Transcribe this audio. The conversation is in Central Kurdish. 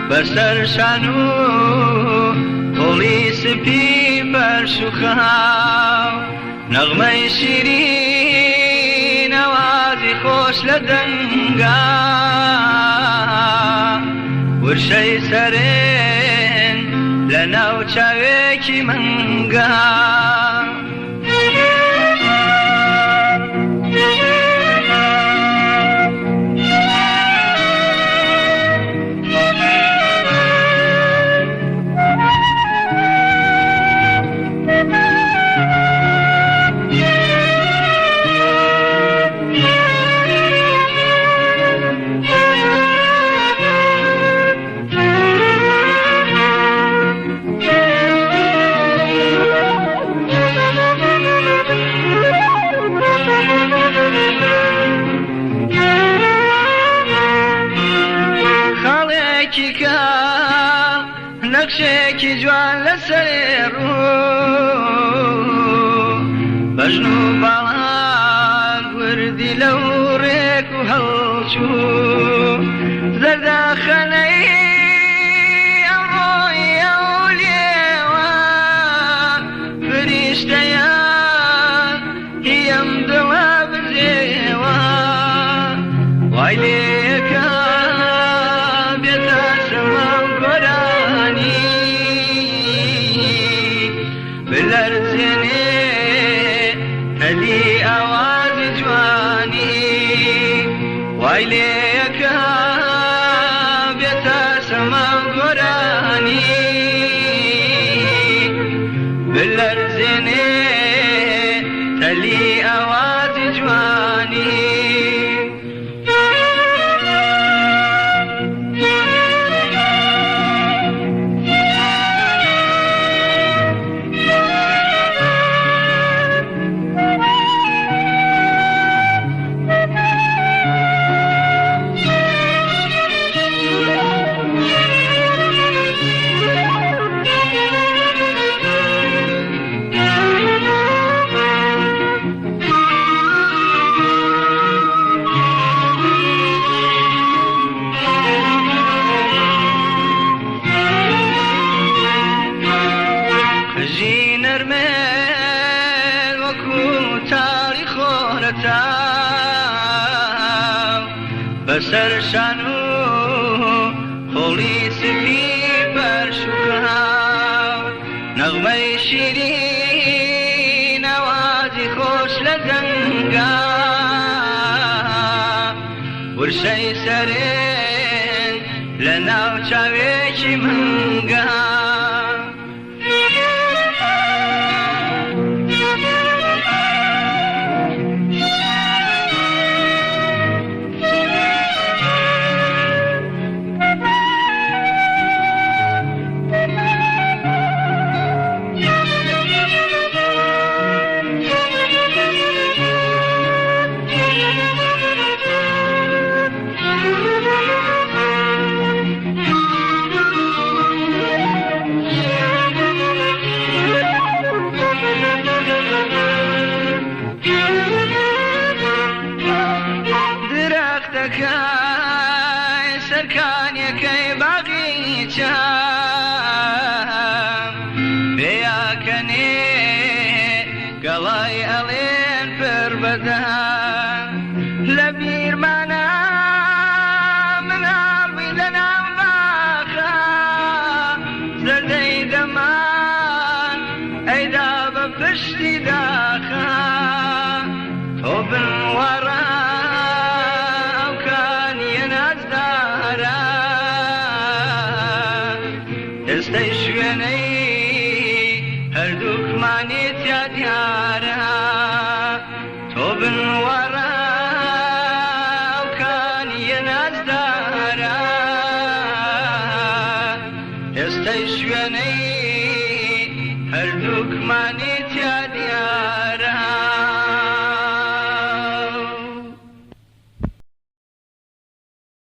بەسەر شان و هۆڵی سپی بەرش و خاو نەغمەی شیرین ئەوازی خۆش لە دەنگا ورشەی سەرێن لە ناو چاوێکی مەنگا نەخشێکی جوان لەسەر ڕوو بەژن و باڵان وردی لەو ڕێک و هەڵچوو زەردەخەنەی ئەڕۆی ئەو لێوە فریشتەیان هیم دڵە بزێوە وای لێکە بێتە سەما گۆرانی بلەرزێنێ هەلی ئاوازی جوانی وای لێکە بێتە سەما گۆرانی بلەرزێنێ هەلی ئاوازی جوانی بەسەر شان و هۆڵی سپی بەرش و کاو نەغمەی شیرین ئەوازی خۆش لە دەنگا ورشەی سەرێن لە ناو چاوێکی مەنگا سەرکانیەکەی باغیچەم بێیاکەنێ گەڵای ئەڵێن پڕ بەدەم لە بیرمانە مناڵی لە ناو باخە زەردەی دەمان ئەیدا بە پشتی داخە تۆ بنوەڕە ئێستەی شوێنەی هەردووکمانێت یا دیارە تۆ بنوەڕە ئەوکانیە نازدارە ئێستەی شوێنەی هەردووکمانێت